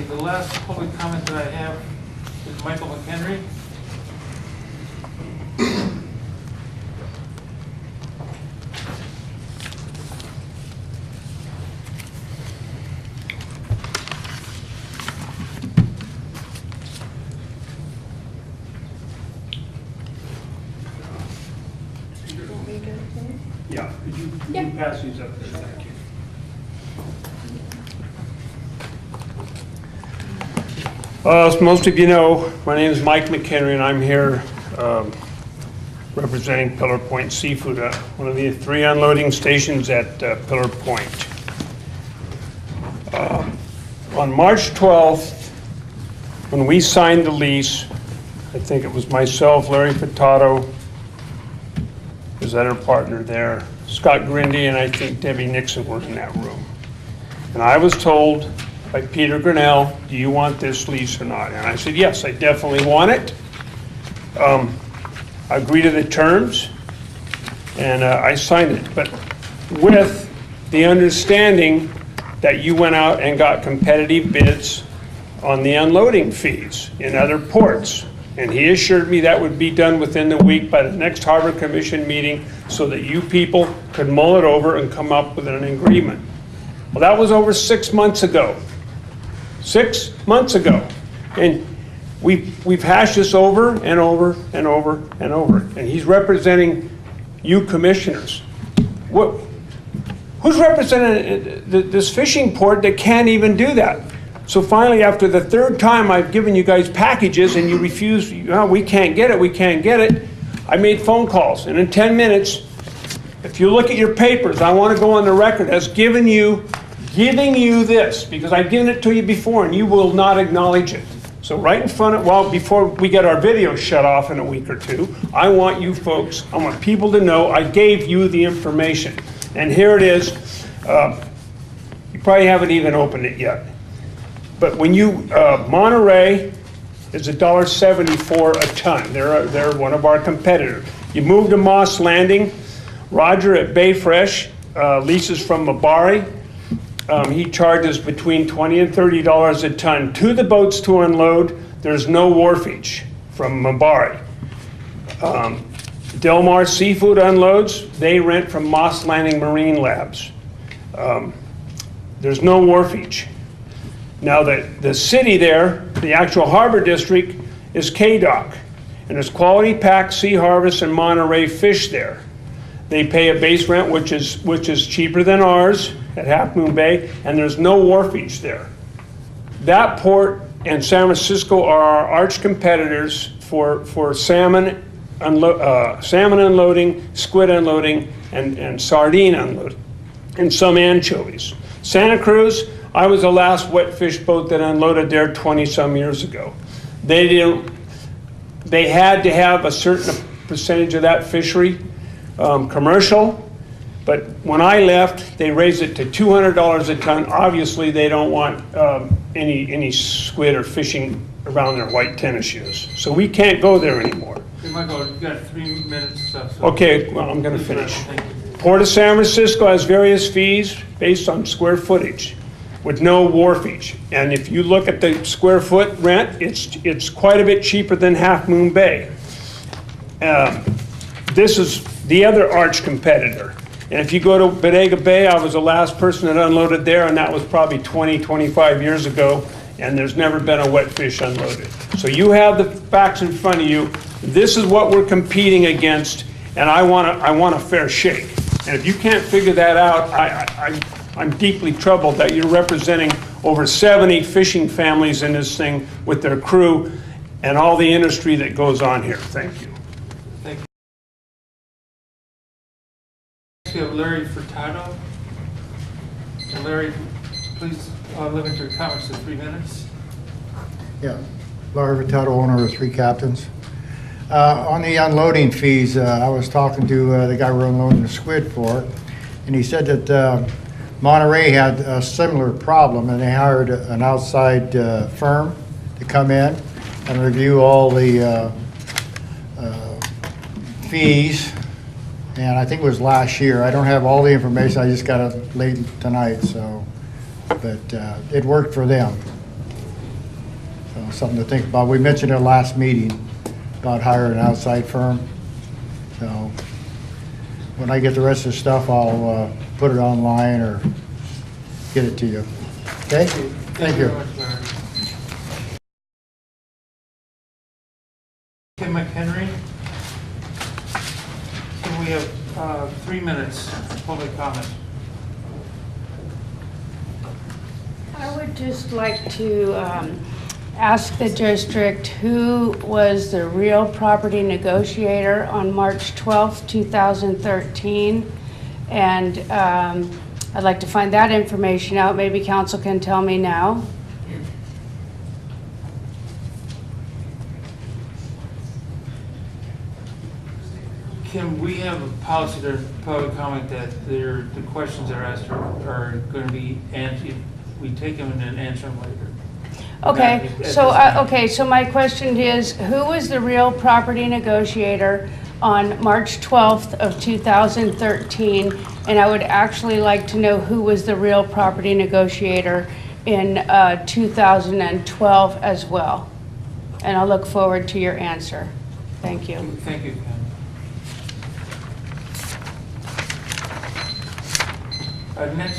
the last public comment that I have is Michael McHenry. Yeah, could you pass these up there? Thank you. As most of you know, my name is Mike McHenry, and I'm here representing Pillar Point Seafood, one of the 3 unloading stations at Pillar Point. On March 12th, when we signed the lease, I think it was myself, Larry Fortado, was our partner there, Scott Grindy, and I think Debbie Nixon were in that room. And I was told by Peter Grinnell, do you want this lease or not? And I said, yes, I definitely want it. I agree to the terms, and I signed it. But with the understanding that you went out and got competitive bids on the unloading fees in other ports. And he assured me that would be done within the week by the next Harbor Commission meeting so that you people could mull it over and come up with an agreement. Well, that was over 6 months ago. 6 months ago. And we've hashed this over and over and over and over. And he's representing you commissioners. Who's representing this fishing port that can't even do that? So finally, after the 3rd time I've given you guys packages and you refuse, we can't get it, I made phone calls. And in 10 minutes, if you look at your papers, I want to go on the record as giving you this, because I've given it to you before and you will not acknowledge it. So right in front of, before we get our video shut off in a week or 2, I want you folks, I want people to know I gave you the information. And here it is. You probably haven't even opened it yet. But when you, Monterey is $1.74 a ton. They're one of our competitors. You move to Moss Landing, Roger at Bayfresh leases from Mabari. He charges between $20 and $30 a ton to the boats to unload. There's no wharfage from Mabari. Del Mar Seafood unloads. They rent from Moss Landing Marine Labs. There's no wharfage. Now the city there, the actual harbor district, is KDOC, and there's Quality Pack, Sea Harvest, and Monterey Fish there. They pay a base rent which is cheaper than ours at Half Moon Bay, and there's no wharfage there. That port and San Francisco are our arch competitors for salmon unloading, squid unloading, and sardine unloading, and some anchovies. Santa Cruz, I was the last wet fish boat that unloaded there 20-some years ago. They had to have a certain percentage of that fishery commercial, but when I left, they raised it to $200 a ton. Obviously, they don't want any squid or fishing around their white tennis shoes. So we can't go there anymore. Okay, Michael, you've got 3 minutes left. So Okay, well, I'm going to finish. Thank you. Port of San Francisco has various fees based on square footage with no wharfage. And if you look at the square foot rent, it's quite a bit cheaper than Half Moon Bay. This is the other arch competitor. And if you go to Bodega Bay, I was the last person that unloaded there, and that was probably 20, 25 years ago, and there's never been a wet fish unloaded. So you have the facts in front of you. This is what we're competing against, and I want a fair shake. And if you can't figure that out, I'm deeply troubled that you're representing over 70 fishing families in this thing with their crew and all the industry that goes on here. Thank you. Thank you. We have Larry Fortado. And Larry, please limit your comments to 3 minutes. Yeah, Larry Fortado, owner of 3 Captains. On the unloading fees, I was talking to the guy we're unloading the squid for, and he said that Monterey had a similar problem, and they hired an outside firm to come in and review all the fees, and I think it was last year. I don't have all the information, I just got it late tonight, so, but it worked for them. So something to think about. We mentioned it last meeting about hiring an outside firm. So when I get the rest of the stuff, I'll put it online or get it to you. Okay? Thank you. very much, Larry. Kim McHenry. So we have 3 minutes public comment. I would just like to ask the district who was the real property negotiator on March 12th, 2013. And I'd like to find that information out. Maybe council can tell me now. Kim, we have a policy to public comment that the questions that are asked are going to be answered. We take them and then answer them later. Okay, At so, this time. okay, so my question is, who was the real property negotiator on March 12th of 2013? And I would actually like to know who was the real property negotiator in 2012 as well. And I'll look forward to your answer. Thank you. Thank you, Kim. Next,